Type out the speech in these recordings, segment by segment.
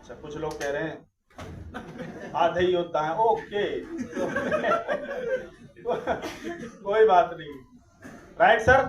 अच्छा, कुछ लोग कह रहे हैं आधे ही होता है। ओके कोई बात नहीं। राइट सर,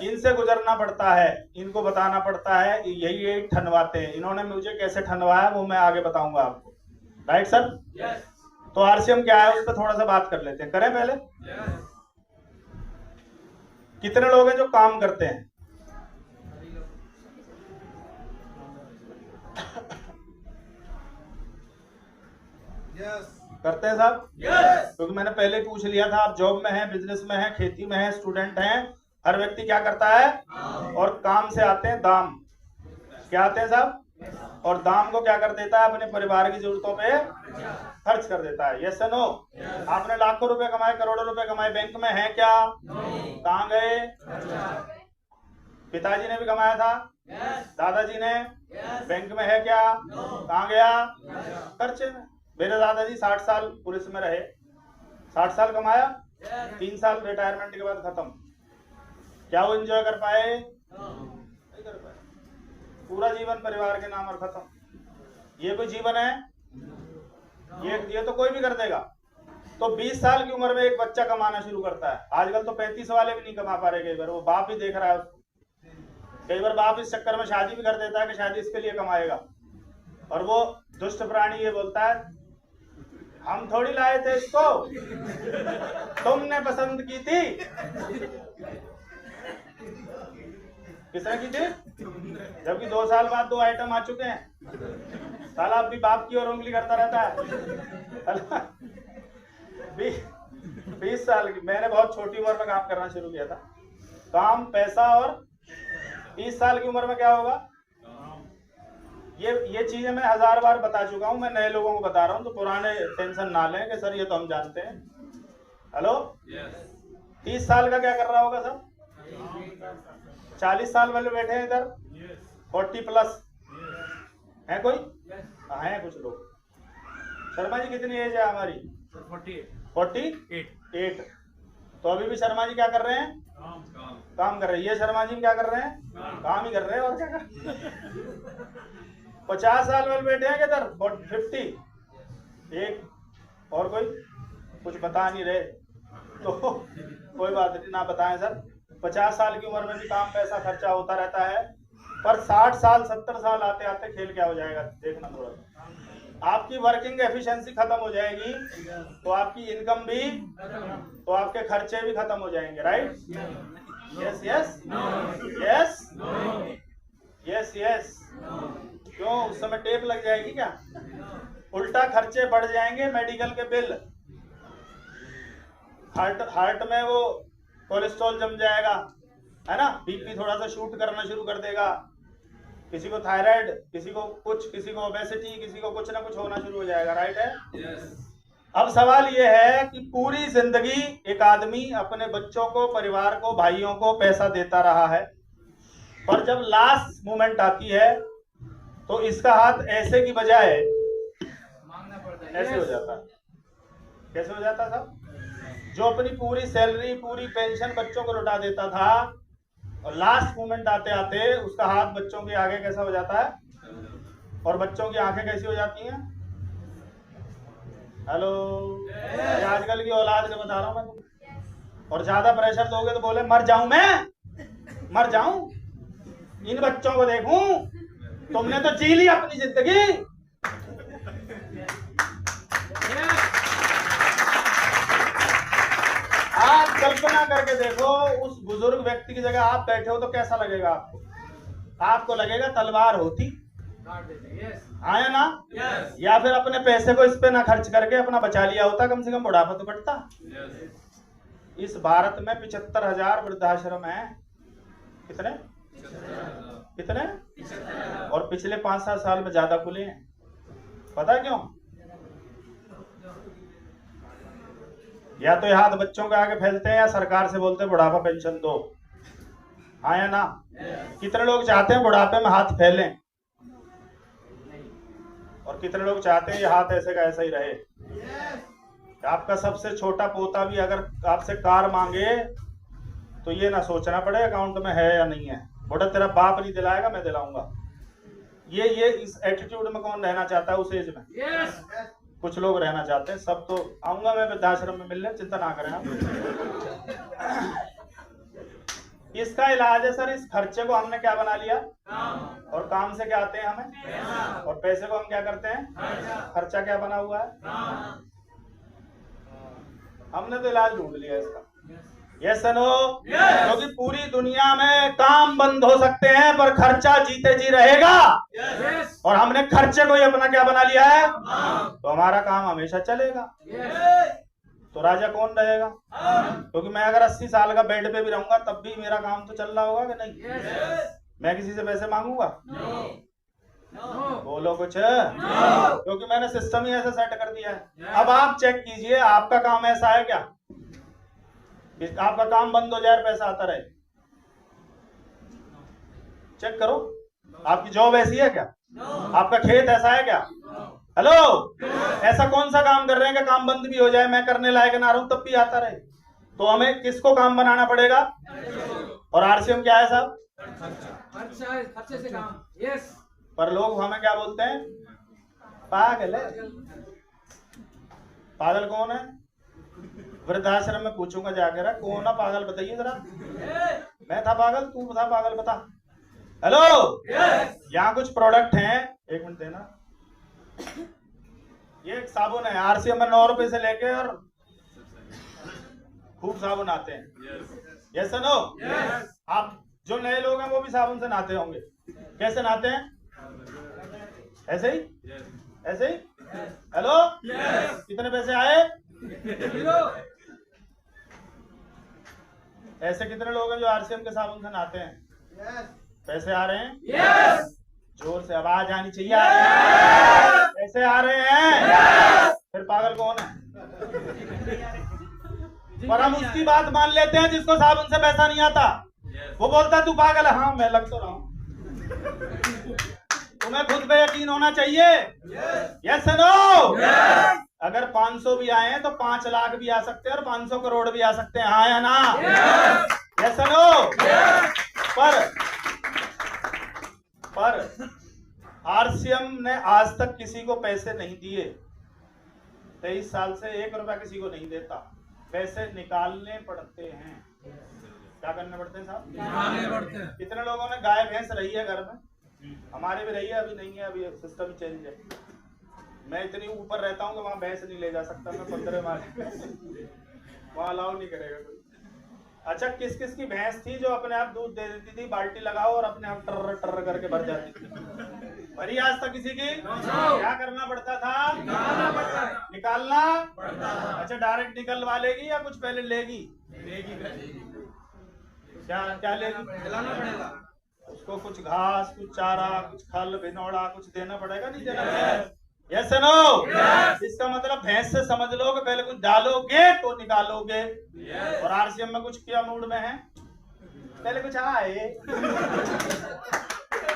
इनसे गुजरना पड़ता है, इनको बताना पड़ता है, यही ठनवाते हैं। इन्होंने मुझे कैसे ठनवाया वो मैं आगे बताऊंगा आपको। Right sir. तो आरसीएम क्या है उस पर थोड़ा सा बात कर लेते हैं। करें पहले? कितने लोग हैं जो काम करते हैं? करते हैं साहब? क्योंकि मैंने पहले ही पूछ लिया था, आप जॉब में हैं, बिजनेस में हैं, खेती में हैं, स्टूडेंट हैं, हर व्यक्ति क्या करता है? और काम से आते हैं दाम। क्या आते हैं साहब? और दाम को क्या कर देता है? अपने परिवार की जरूरतों पे खर्च कर देता है। Yes no? आपने लाखों रुपए कमाए, करोड़ों रुपए कमाए, बैंक में है क्या? कहाँ गए? पिताजी ने भी कमाया था, दादाजी ने, बैंक में है क्या? कहाँ गया? खर्चे में। मेरे दादाजी 60 साल पुलिस में रहे, 60 साल कमाया, 3 साल रिटायरमेंट के बाद खत्म। क्या वो एंजॉय कर पाए? नहीं कर पाए। पूरा जीवन परिवार के नाम और खत्म। ये कोई जीवन है? ये तो कोई भी कर देगा। तो 20 साल की उम्र में एक बच्चा कमाना शुरू करता है। आजकल तो 35 वाले भी नहीं कमा पा रहे, कई बार वो बाप ही देख रहा है उसको। कई बार बाप इस चक्कर में शादी भी कर देता है कि शादी इसके लिए कमाएगा, और वो दुष्ट प्राणी ये बोलता है हम थोड़ी लाए थे इसको, तुमने पसंद की थी। किसने की थी? जबकि 2 साल बाद 2 आइटम आ चुके हैं। साला अब भी बाप की ओर उंगली करता रहता है। 20 साल की, मैंने बहुत छोटी उम्र में काम करना शुरू किया था। काम, पैसा, और 30 साल की उम्र में क्या होगा? ये चीजें मैं 1000 बार बता चुका हूं। मैं नए लोगों को बता रहा हूं, तो पुराने टेंशन ना लें कि सर ये तो हम जानते हैं। हेलो? 30 साल का क्या कर रहा होगा सर? 40 साल वाले बैठे हैं इधर, 40 प्लस है कोई? है कुछ लोग। शर्मा जी कितनी एज है हमारी? 48। तो अभी भी शर्मा जी क्या कर रहे हैं? काम कर रहे हैं। ये शर्मा जी क्या कर रहे हैं? काम ही कर रहे हैं, और क्या कर रहे हैं? 50 साल वाले बैठे हैं किधर? 50। एक और कोई कुछ बता नहीं रहे, तो कोई बात नहीं, ना बताएं सर। 50 साल की उम्र में भी काम, पैसा, खर्चा होता रहता है, पर 60 साल 70 साल आते आते खेल क्या हो जाएगा देखना थोड़ा। आपकी वर्किंग एफिशिएंसी खत्म हो जाएगी, तो आपकी इनकम भी, तो आपके खर्चे भी खत्म हो जाएंगे। Right? Yes yes yes yes yes. क्यों? उस समय टेप लग जाएगी क्या? उल्टा खर्चे बढ़ जाएंगे, मेडिकल के बिल, हार्ट में वो कोलेस्ट्रॉल जम जाएगा, है ना, बीपी थोड़ा सा शूट करना शुरू कर देगा, किसी को थायराइड, किसी को कुछ, किसी को ओबेसिटी, किसी को कुछ ना कुछ होना शुरू हो जाएगा। राइट है? अब सवाल ये है कि पूरी जिंदगी एक आदमी अपने बच्चों को, परिवार को, भाइयों को पैसा देता रहा है, पर जब लास्ट मोमेंट आती है तो इसका हाथ ऐसे की बजाय ऐसे हो जाता है। कैसे हो जाता था? जो अपनी पूरी सैलरी, पूरी पेंशन बच्चों को लौटा देता था, और लास्ट मोमेंट आते आते उसका हाथ बच्चों के आगे कैसा हो जाता है, और बच्चों की आंखें कैसी हो जाती हैं? हेलो? आजकल की औलाद का बता रहा हूं मैं। और ज्यादा प्रेशर दोगे तो बोले मर जाऊं मैं, मर जाऊं, इन बच्चों को देखूं, तुमने तो जी ली अपनी जिंदगी। आप कल्पना करके देखो, उस बुजुर्ग व्यक्ति की जगह आप बैठे हो तो कैसा लगेगा आपको? आपको लगेगा तलवार होती, आया ना? या फिर अपने पैसे को इस पे ना खर्च करके अपना बचा लिया होता, कम से कम बुढ़ापा तो कटता। इस भारत में 75,000 वृद्धाश्रम है। कितने? कितने? और पिछले 5-7 साल में ज्यादा खुले हैं। पता क्यों? या तो हाथ बच्चों के आगे फैलते हैं, या सरकार से बोलते हैं बुढ़ापा पेंशन दो। हाँ या ना? कितने लोग चाहते हैं बुढ़ापे में हाथ फैलें, और कितने लोग चाहते हैं ये हाथ ऐसे का ऐसा ही रहे? आपका सबसे छोटा पोता भी अगर आपसे कार मांगे तो ये ना सोचना पड़े अकाउंट में है या नहीं है, बोला तेरा बाप नहीं दिलाएगा, मैं दिलाऊंगा। ये इस एटीट्यूड में कौन रहना चाहता है उस एज में? कुछ लोग रहना चाहते हैं, सब तो आऊंगा मैं वृद्धाश्रम में मिलने, चिंता ना करें आप। इसका इलाज है सर, इस खर्चे को हमने क्या बना लिया? और काम से क्या आते हैं हमें? और पैसे को हम क्या करते हैं? खर्चा क्या बना हुआ है? हमने तो इलाज ढूंढ लिया इसका। Yes no? क्योंकि पूरी दुनिया में काम बंद हो सकते हैं पर खर्चा जीते जी रहेगा। और हमने खर्चे को ही अपना क्या बना लिया है? तो हमारा काम हमेशा चलेगा। तो राजा कौन रहेगा? क्योंकि मैं अगर 80 साल का बेड पे भी रहूंगा तब भी मेरा काम तो चल रहा होगा कि नहीं? मैं किसी से पैसे मांगूंगा? बोलो कुछ। क्योंकि मैंने सिस्टम ही ऐसा सेट कर दिया है। अब आप चेक कीजिए, आपका काम ऐसा है क्या? आपका काम बंद हो जाए पैसा आता रहे? चेक करो, आपकी जॉब ऐसी है क्या? आपका खेत ऐसा है क्या? हेलो, ऐसा कौन सा काम कर रहे हैं कि काम बंद भी हो जाए, मैं करने लायक ना रहूं तब भी आता रहे? तो हमें किसको काम बनाना पड़ेगा? और आरसीएम क्या है साहब? खर्चे से काम। यस। पर लोग हमें क्या बोलते हैं? पागल है। पागल कौन है? वृद्धाश्रम में पूछूंगा जाकर, कौन है पागल बताइए जरा। मैं था पागल, तू था पागल, बता। हेलो, यहाँ कुछ प्रोडक्ट हैं, एक मिनट देना। ये एक साबुन है, आरसीएम में 9 रुपए से लेके और खूब साबुन आते हैं। Yes no? आप जो नए लोग हैं वो भी साबुन से नहाते होंगे। कैसे नहाते हैं? ऐसे ही? ऐसे ही? हेलो, कितने पैसे आए? ऐसे कितने लोग हैं जो आरसीएम के साबुन से नहाते हैं? पैसे आ रहे हैं? जोर से आवाज आनी चाहिए। पैसे आ रहे हैं? फिर पागल कौन है? पर हम उसकी बात मान लेते हैं जिसको साबुन से पैसा नहीं आता। वो बोलता है तू पागल है। हाँ, मैं लग तो रहा हूं। तुम्हें खुद पे यकीन होना चाहिए। Yes no? अगर 500 भी आए हैं तो 5 लाख भी आ सकते हैं और 500 करोड़ भी आ सकते हैं। हाँ या ना? Yes no? पर आरसीएम ने आज तक किसी को पैसे नहीं दिए। 23 साल से 1 रुपया किसी को नहीं देता। पैसे निकालने पड़ते हैं। क्या करने पड़ते हैं साहब? निकालने पड़ते हैं। कितने लोगों ने गाय भैंस रही है घर में? हमारे भी रही है, अभी नहीं है, अभी सिस्टम चेंज है। मैं इतनी ऊपर रहता हूँ कि वहाँ भैंस नहीं ले जा सकता मैं 15 माले वहाँ अलाउ नहीं करेगा कोई। अच्छा, किस किस की भैंस थी जो अपने आप दूध दे देती थी? बाल्टी लगाओ और अपने आप टर्र टर्र करके भर जाती थी। भरी आज तक किसी की? क्या करना पड़ता था? निकालना पड़ता। अच्छा, डायरेक्ट निकलवा लेगी या कुछ पहले लेगी? क्या लेगी? खिलाना पड़ेगा उसको। कुछ घास, कुछ चारा, कुछ खल भिनोड़ा कुछ देना पड़ेगा, नहीं देना पड़ेगा? Yes no? इसका मतलब भैंस से समझ लो कि पहले कुछ डालोगे तो निकालोगे। और आरसीएम में कुछ क्या मूड में है? पहले कुछ आए।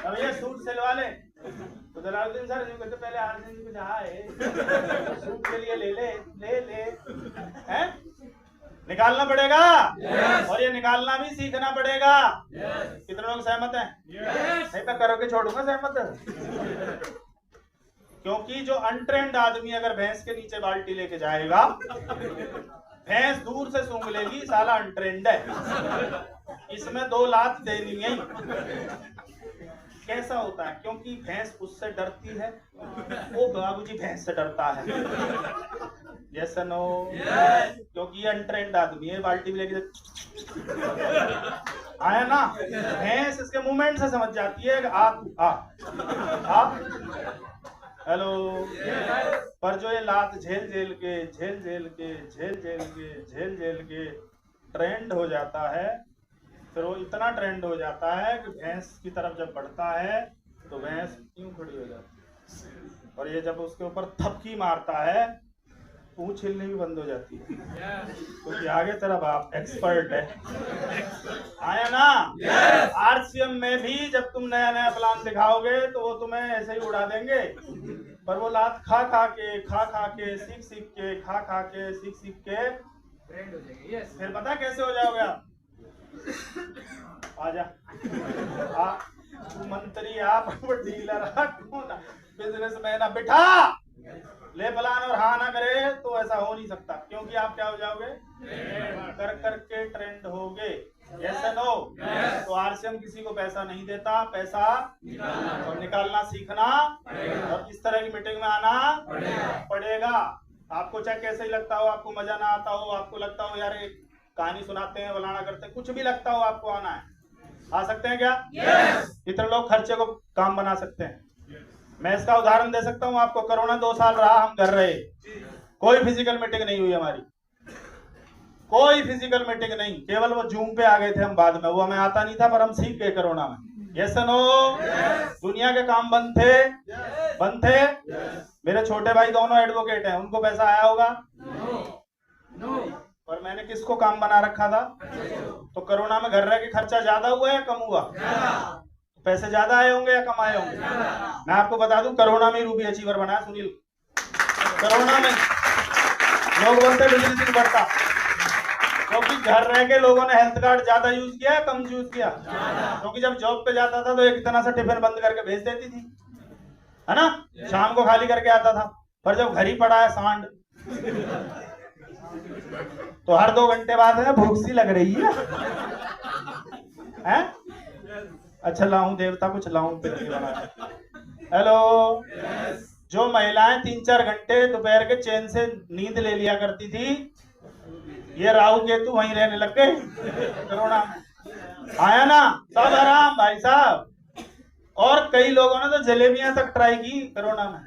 अब ये सूट सिलवा ले तो जलालुद्दीन सर जो कहते पहले आरसीएम कुछ आए, सूट के लिए ले हैं? निकालना पड़ेगा। और ये निकालना भी सीखना पड़ेगा। कितने लोग सहमत हैं? नहीं, मैं करोगे छोड़ूंगा सहमत। क्योंकि जो अनट्रेंड आदमी अगर भैंस के नीचे बाल्टी लेके जाएगा, भैंस दूर से सूंघ लेगी, साला अनट्रेंड है, इसमें 2 लात देनी है। कैसा होता है? क्योंकि भैंस उससे डरती है। वो बाबूजी भैंस से डरता है। Yes no? क्योंकि ये अनट्रेंड आदमी है, बाल्टी भी लेके आया ना, भैंस इसके मूवमेंट से समझ जाती है आ। हेलो। पर जो ये लात झेल झेल के ट्रेंड हो जाता है, फिर वो इतना ट्रेंड हो जाता है कि भैंस की तरफ जब बढ़ता है तो भैंस यूं खड़ी हो जाती है। और ये जब उसके ऊपर थपकी मारता है, पूंछ हिलनी भी बंद हो जाती है, क्योंकि आगे तरफ आप एक्सपर्ट है। आया ना? आरसीएम में भी जब तुम नया नया प्लान दिखाओगे तो वो तुम्हें ऐसे ही उड़ा देंगे। पर वो लात खा खा के सीख के खा के सीख के ट्रेंड हो जाएगी। फिर पता कैसे हो जाओगे आप? आजा तू मंत्री आप डीलर बिजनेसमैन बिठा ले प्लान और हाँ ना करे तो ऐसा हो नहीं सकता, क्योंकि आप क्या हो जाओगे, कर करके ट्रेंड होगे। Yes no? तो आरसीएम किसी को पैसा नहीं देता, पैसा और निकालना सीखना और इस तरह की मीटिंग में आना पड़ेगा। आपको चाहे कैसे ही लगता हो, आपको मजा ना आता हो, आपको लगता हो यार एक कहानी सुनाते हैं फलाना करते हैं, कुछ भी लगता हो, आपको आना है। आ सकते हैं क्या? इतने लोग खर्चे को काम बना सकते हैं। मैं इसका उदाहरण दे सकता हूँ आपको। कोरोना 2 साल रहा, हम घर रहे, कोई फिजिकल मीटिंग नहीं हुई हमारी, कोई फिजिकल मीटिंग नहीं, केवल वो जूम पे आ गए थे हम बाद में, वो हमें आता नहीं था पर हम सीख गए कोरोना में। Yes no? दुनिया के काम बंद थे, बंद थे। मेरे छोटे भाई दोनों एडवोकेट हैं, उनको पैसा आया होगा? पर मैंने किसको काम बना रखा था? तो कोरोना में घर रह के खर्चा ज्यादा हुआ या कम हुआ? पैसे ज्यादा आए होंगे या कम आए होंगे? मैं आपको बता दूं, कोरोना में रूबी अचीवर बना सुनील। कोरोना में लोग बोलते बिजनेस नहीं बढ़ता, क्योंकि घर रह के लोगों ने हेल्थ कार्ड ज्यादा यूज किया या कम यूज किया? क्योंकि जब जॉब पे जाता था तो एक इतना सा टिफिन बंद करके भेज देती थी, है ना, शाम को खाली करके आता था। पर जब घर ही पड़ा है सांड, तो हर 2 घंटे बाद है भूख सी लग रही है? अच्छा लाऊं देवता कुछ लाऊं पितली बना के। हेलो, जो महिलाएं 3-4 घंटे दोपहर के चैन से नींद ले लिया करती थी, ये राहु केतु वहीं रहने लग गए कोरोना में। आया ना सब आराम भाई साहब। और कई लोगों ने तो जलेबियां तक ट्राई की कोरोना में,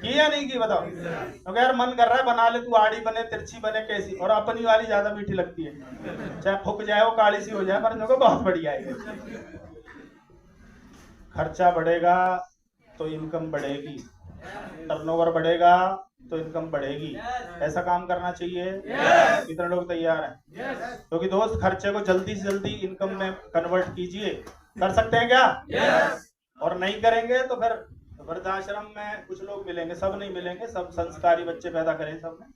की या नहीं की बताओ? तो यार मन कर रहा है बना ले, तू आड़ी बने, तिरछी बने, कैसी, और अपनी वाली ज्यादा मीठी लगती है, चाहे फूक जाए वो काली सी हो जाए, पर देखो बहुत बढ़िया है। खर्चा बढ़ेगा तो इनकम बढ़ेगी, टर्नओवर बढ़ेगा तो इनकम बढ़ेगी। ऐसा काम करना चाहिए। कितने लोग तैयार हैं? क्योंकि दोस्त खर्चे को जल्दी से जल्दी इनकम में कन्वर्ट कीजिए। कर सकते हैं क्या? और नहीं करेंगे तो फिर वृद्धाश्रम में कुछ लोग मिलेंगे, सब नहीं मिलेंगे, सब संस्कारी बच्चे पैदा करें सब में।